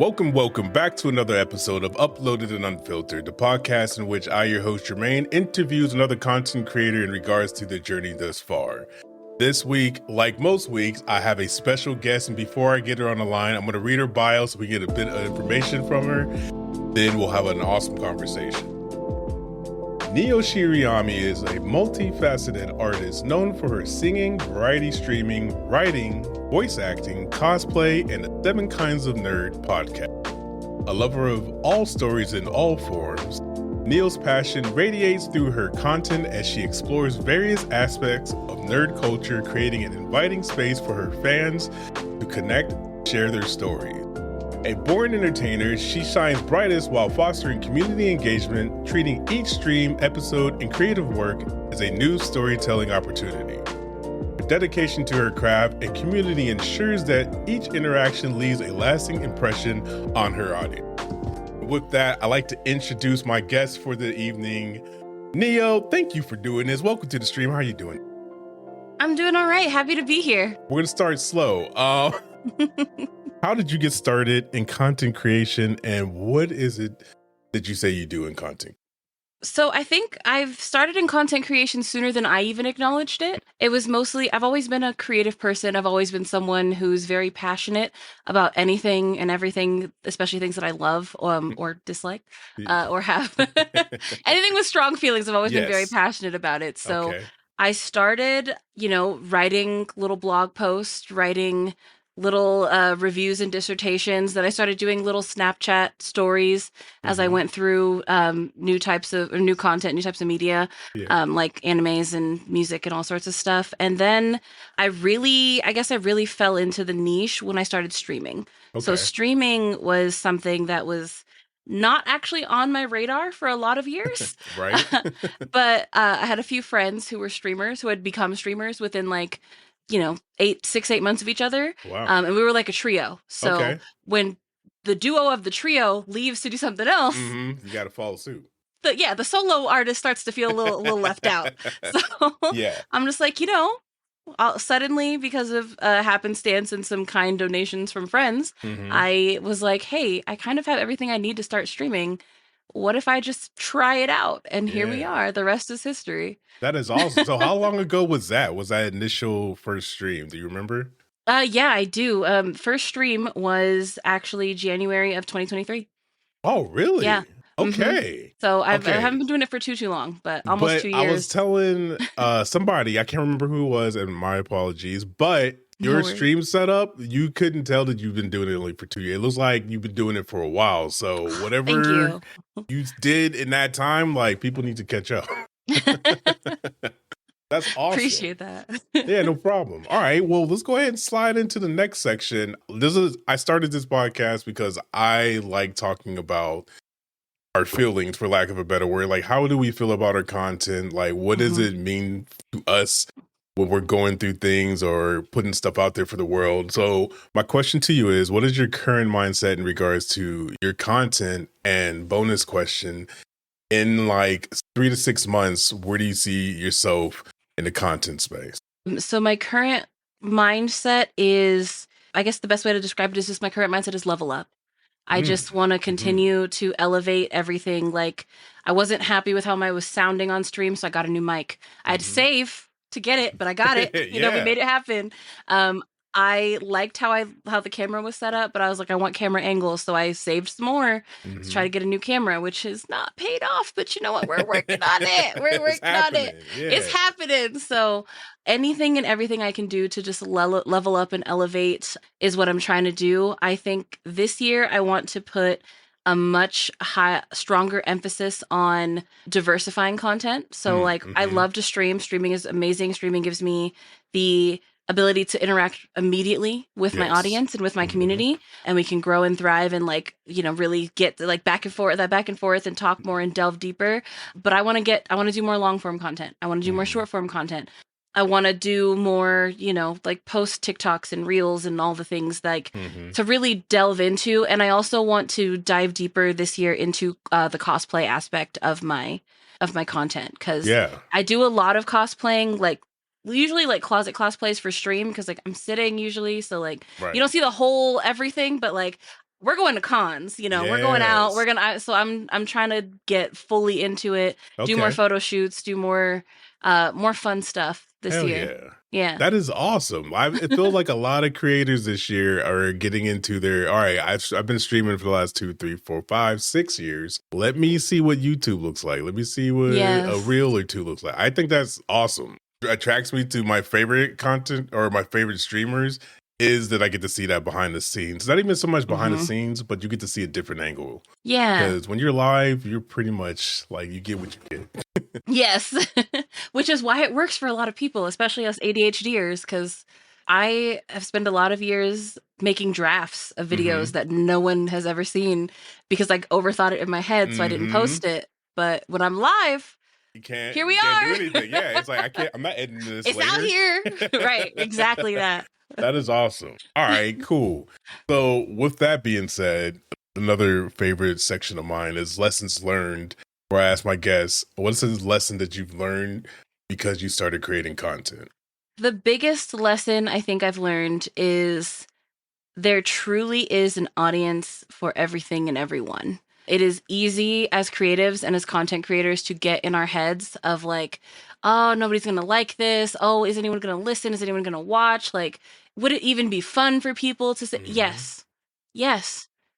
Welcome back to another episode of Uploaded and Unfiltered, the podcast in which I, your host Jermaine, interviews another content creator in regards to their journey thus far. This week, like most weeks, I have a special guest, and before I get her on the line, I'm going to read her bio so we get a bit of information from her. Then we'll have an awesome conversation. Neo Shiriami is a multifaceted artist known for her singing, variety streaming, writing, voice acting, cosplay, and the 7 Kinds of Nerd podcast. A lover of all stories in all forms, Neo's passion radiates through her content as she explores various aspects of nerd culture, creating an inviting space for her fans to connect and share their stories. A born entertainer, she shines brightest while fostering community engagement, treating each stream, episode, and creative work as a new storytelling opportunity. Her dedication to her craft and community ensures that each interaction leaves a lasting impression on her audience. With that, I'd like to introduce my guest for the evening. Neo, thank you for doing this. Welcome to the stream. How are you doing? I'm doing all right. Happy to be here. We're going to start slow. How did you get started in content creation, and what is it that you say you do in content? So I think I've started in content creation sooner than I even acknowledged it. It was mostly, I've always been a creative person. I've always been someone who's very passionate about anything and everything, especially things that I love or dislike or have. Anything with strong feelings, I've always been very passionate about it. So I started, writing little blog posts, writing little reviews and dissertations. Then I started doing little Snapchat stories as I went through new types of media, like animes and music and all sorts of stuff. And then I really fell into the niche when I started streaming. So streaming was something that was not actually on my radar for a lot of years. Right. But I had a few friends who were streamers who had become streamers within 8 months of each other. Wow. And we were like a trio. So when the duo of the trio leaves to do something else, you got to follow suit. The solo artist starts to feel a little left out. So I'm just like, suddenly, because of happenstance and some kind donations from friends, I was like, hey, I kind of have everything I need to start streaming. What if I just try it out? And here we are. The rest is history. That is awesome. So how long ago was that? Was that initial first stream? Do you remember? Yeah, I do. First stream was actually January of 2023. Oh, really? Yeah. Okay. So I haven't been doing it for too long, but almost 2 years. I was telling somebody, I can't remember who it was, and my apologies, but your stream setup, you couldn't tell that you've been doing it only for 2 years. It looks like you've been doing it for a while. So whatever you did in that time, like, people need to catch up. That's awesome. Appreciate that. Yeah, no problem. All right, well, let's go ahead and slide into the next section. I started this podcast because I like talking about our feelings, for lack of a better word. Like, how do we feel about our content? Like, what does it mean to us when we're going through things or putting stuff out there for the world? So my question to you is, what is your current mindset in regards to your content? And bonus question, in like 3 to 6 months, where do you see yourself in the content space? So my current mindset is, I guess the best way to describe it is just my current mindset is level up. I just want to continue to elevate everything. Like, I wasn't happy with how I was sounding on stream, so I got a new mic. I had to save to get it, but I got it. We made it happen. I liked how the camera was set up, but I was like, I want camera angles, so I saved some more to try to get a new camera, which has not paid off. But you know what? We're working on it. We're working on it. Yeah. It's happening. So anything and everything I can do to just level up and elevate is what I'm trying to do. I think this year I want to put a much stronger emphasis on diversifying content. So I love to stream. Streaming is amazing. Streaming gives me the ability to interact immediately with my audience and with my community, and we can grow and thrive and really get back and forth and talk more and delve deeper. But I want to do more long form content. I want to do more short form content. I want to do more, post TikToks and reels and all the things to really delve into. And I also want to dive deeper this year into the cosplay aspect of my content, because I do a lot of cosplaying, usually closet cosplays for stream, because I'm sitting usually, so you don't see the whole everything, but we're going to cons, we're going out, Yes. so I'm trying to get fully into it, do more Okay. photo shoots, do more fun stuff this Hell year. yeah. Yeah. That is awesome. It feels like a lot of creators this year are getting into their, all right, I've been streaming for the last 2, 3, 4, 5, 6 years. Let me see what YouTube looks like. Let me see what a Yes. reel or two looks like. I think that's awesome. It attracts me to my favorite content or my favorite streamers is that I get to see that behind the scenes. Not even so much behind the scenes, but you get to see a different angle. Yeah. Because when you're live, you're pretty much like you get what you get. Yes. Which is why it works for a lot of people, especially us ADHDers, because I have spent a lot of years making drafts of videos that no one has ever seen because I overthought it in my head, so I didn't post it. But when I'm live, here we can't are. do anything. Yeah, it's like I'm not editing this It's later. out here. Right, exactly that. That is awesome. All right, cool. So with that being said, another favorite section of mine is lessons learned, where I ask my guests, what's the lesson that you've learned because you started creating content? The biggest lesson I think I've learned is there truly is an audience for everything and everyone. It is easy as creatives and as content creators to get in our heads of like, oh, nobody's going to like this. Oh, is anyone going to listen? Is anyone going to watch? Like, would it even be fun for people to say, yes,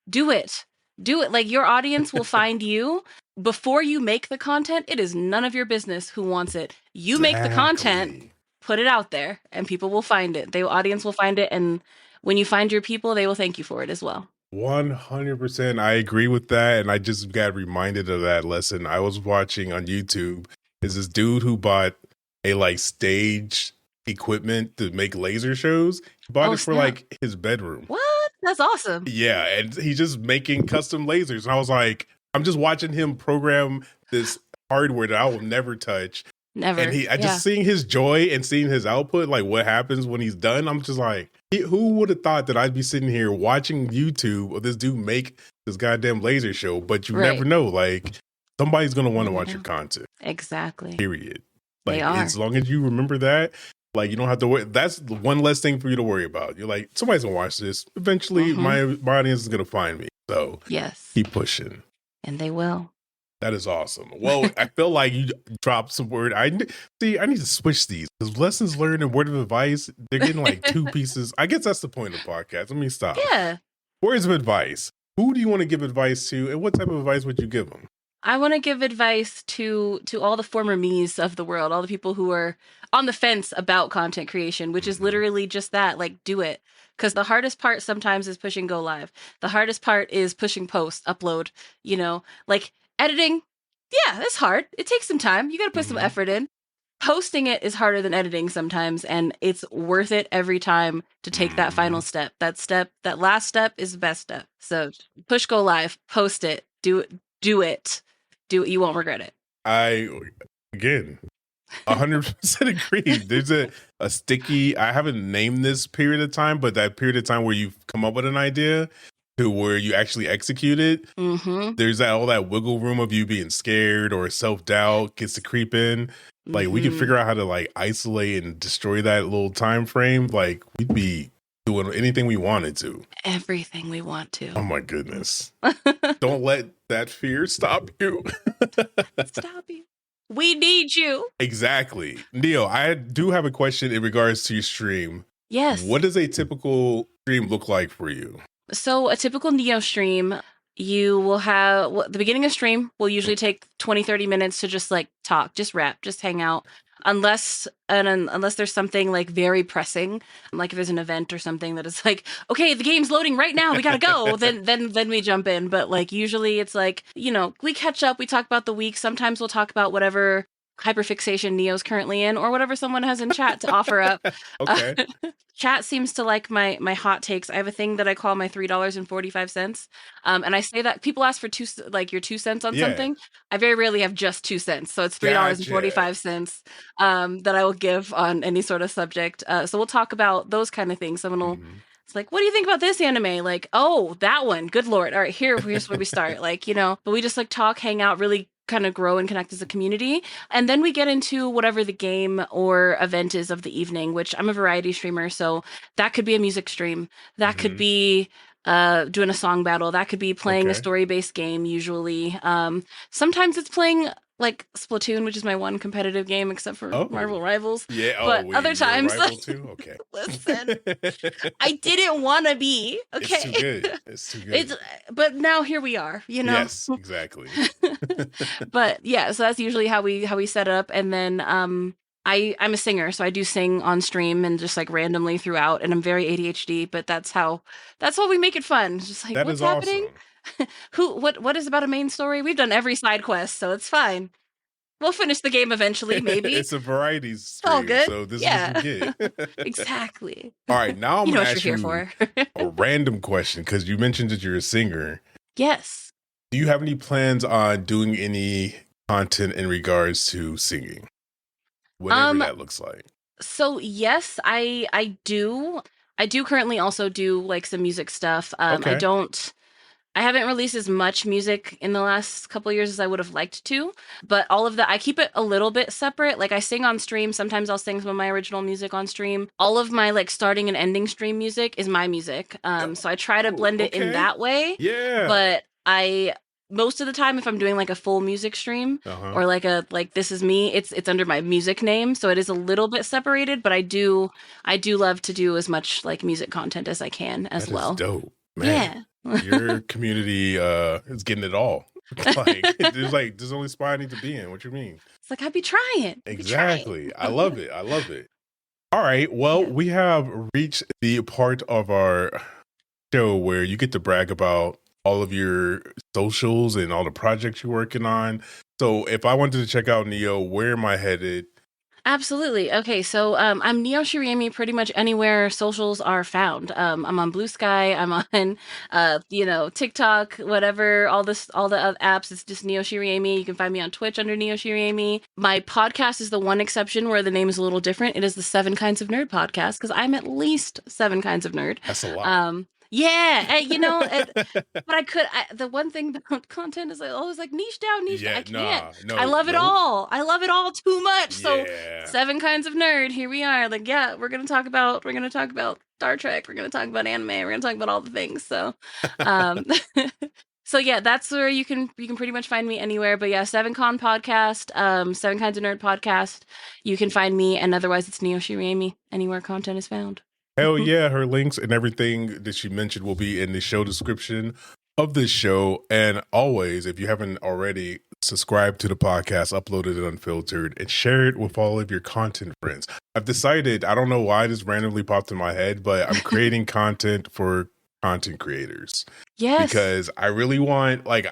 do it. Do it. Like, your audience will find you. Before you make the content, it is none of your business who wants it. You make the content, put it out there, and people will find it. The audience will find it, and when you find your people, they will thank you for it as well. 100%. I agree with that. And I just got reminded of that lesson. I was watching on YouTube is this dude who bought a like stage equipment to make laser shows. He bought it for like his bedroom. What? That's awesome. Yeah. And he's just making custom lasers. And I was like, I'm just watching him program this hardware that I will never touch. Never. And I just seeing his joy and seeing his output, like what happens when he's done. I'm just like, who would have thought that I'd be sitting here watching YouTube of this dude make this goddamn laser show? But you never know. Like somebody's going to want to watch your content. Exactly. Period. Like they are. As long as you remember that, like you don't have to worry. That's one less thing for you to worry about. You're like, somebody's going to watch this. Eventually my audience is going to find me. So keep pushing. And they will. That is awesome. Well, I feel like you dropped some word. I need to switch these because lessons learned and word of advice, they're getting like two pieces. I guess that's the point of the podcast. Let me stop. Yeah. Words of advice. Who do you want to give advice to, and what type of advice would you give them? I want to give advice to all the former me's of the world, all the people who are on the fence about content creation, which is literally just that, like, do it. Because the hardest part sometimes is pushing go live. The hardest part is pushing post, upload, like editing. Yeah, it's hard. It takes some time. You got to put some effort in. Posting it is harder than editing sometimes, and it's worth it every time to take that final step. That last step is the best step. So push go live, post it, do it. You won't regret it. Again, 100% agree. There's a sticky, I haven't named this period of time, but that period of time where you've come up with an idea to where you actually execute it. There's all that wiggle room of you being scared or self-doubt gets to creep in. Like we can figure out how to like isolate and destroy that little time frame. Like we'd be doing anything we wanted to. Everything we want to. Oh my goodness. Don't let that fear stop you. Stop you. We need you. Exactly. Neo, I do have a question in regards to your stream. Yes. What does a typical stream look like for you? So a typical Neo stream, you will have the beginning of stream will usually take 20-30 minutes to just like talk, just rap, just hang out. Unless there's something like very pressing, like if there's an event or something that is like, okay, the game's loading right now, we gotta go, then we jump in. But like usually it's like, we catch up, we talk about the week. Sometimes we'll talk about whatever hyperfixation Neo's currently in or whatever someone has in chat to offer up. Okay. Chat seems to like my hot takes. I have a thing that I call my $3.45. And I say that people ask for your 2 cents on something. I very rarely have just 2 cents. So it's $3.45 that I will give on any sort of subject. So we'll talk about those kind of things. Someone will it's like, what do you think about this anime? Like, oh, that one. Good Lord. All right, here's where we start. Like, but we just like talk, hang out, really kind of grow and connect as a community. And then we get into whatever the game or event is of the evening, which I'm a variety streamer. So that could be a music stream. That could be doing a song battle. That could be playing a story-based game usually. Sometimes it's playing like Splatoon, which is my one competitive game, except for Marvel Rivals. Yeah, but other times, Rival too? Okay. Listen, I didn't want to be. Okay, it's too good. It's too good. But now here we are. You know. Yes, exactly. But yeah, so that's usually how we set up, and then I'm a singer, so I do sing on stream and just like randomly throughout, and I'm very ADHD, but that's how we make it fun. It's just like, what's happening? Awesome. What is about a main story? We've done every side quest, so it's fine. We'll finish the game eventually, maybe. It's a variety stream, all good. So this is what you get. Exactly. All right, now I'm going to ask you for. a random question, because you mentioned that you're a singer. Yes. Do you have any plans on doing any content in regards to singing? Whatever that looks like. So yes, I do. I do currently also do like some music stuff. I haven't released as much music in the last couple of years as I would have liked to, but all of that, I keep it a little bit separate. Like I sing on stream. Sometimes I'll sing some of my original music on stream. All of my like starting and ending stream music is my music. So I try to blend it in that way. Yeah. But most of the time, if I'm doing like a full music stream or like this is me, it's under my music name. So it is a little bit separated, but I do love to do as much like music content as I can as well. That's dope, man. Yeah. Your community is getting it all. There's only spot I need to be in. What you mean? It's like I be trying. Exactly. I love it. All right. Well, we have reached the part of our show where you get to brag about all of your socials and all the projects you're working on. So if I wanted to check out Neo, where am I headed? Absolutely. Okay, so I'm Neo Shiriemi pretty much anywhere socials are found. I'm on Blue Sky. I'm on, TikTok, whatever, all the apps. It's just Neo Shiriemi. You can find me on Twitch under Neo Shiriemi. My podcast is the one exception where the name is a little different. It is the 7 Kinds of Nerd podcast because I'm at least 7 kinds of nerd. That's a lot. Yeah, but the one thing about content is I always like niche down. I can't. I love it all. I love it all too much. So 7 kinds of nerd. Here we are. Like, yeah, we're gonna talk about Star Trek. We're gonna talk about anime. We're gonna talk about all the things. So, so yeah, that's where you can pretty much find me anywhere. But yeah, 7Con podcast, 7 Kinds of Nerd podcast. You can find me, and otherwise it's Neo Shiriemi anywhere content is found. Hell yeah, her links and everything that she mentioned will be in the show description of this show. And always, if you haven't already, subscribe to the podcast, Uploaded and Unfiltered, and share it with all of your content friends. I've decided, I don't know why this randomly popped in my head, but I'm creating content for content creators. Yes. Because I really want, this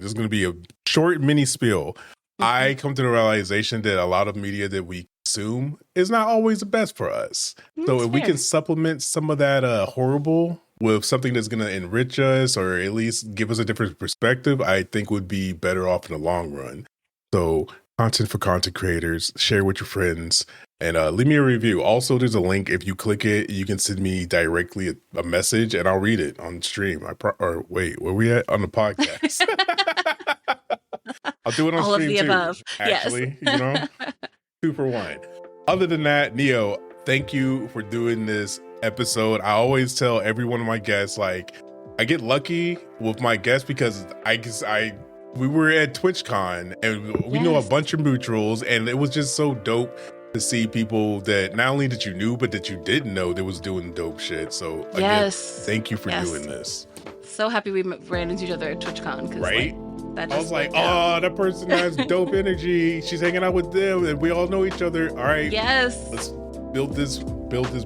is going to be a short mini spiel. I come to the realization that a lot of media that we consume is not always the best for us. So if we can supplement some of that horrible with something that's going to enrich us or at least give us a different perspective, I think would be better off in the long run. So content for content creators, share with your friends, and leave me a review. Also, there's a link. If you click it, you can send me directly a message and I'll read it on stream. Wait, where we at? On the podcast. I'll do it on all stream of the too. Above. Actually, 2 for 1. Other than that, Neo, thank you for doing this episode. I always tell every one of my guests, I get lucky with my guests because we were at TwitchCon and we know a bunch of mutuals, and it was just so dope to see people that not only that you knew, but that you didn't know that was doing dope shit. So again, thank you for doing this. So happy we ran into each other at TwitchCon. Right? I was like, that person has dope energy. She's hanging out with them and we all know each other. All right. Yes. Let's build this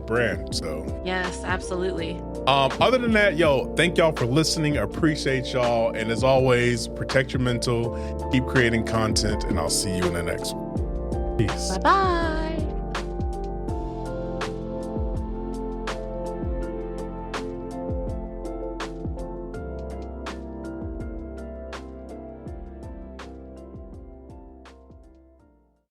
brand. So yes, absolutely. Other than that, thank y'all for listening. I appreciate y'all. And as always, protect your mental, keep creating content, and I'll see you in the next one. Peace. Bye-bye.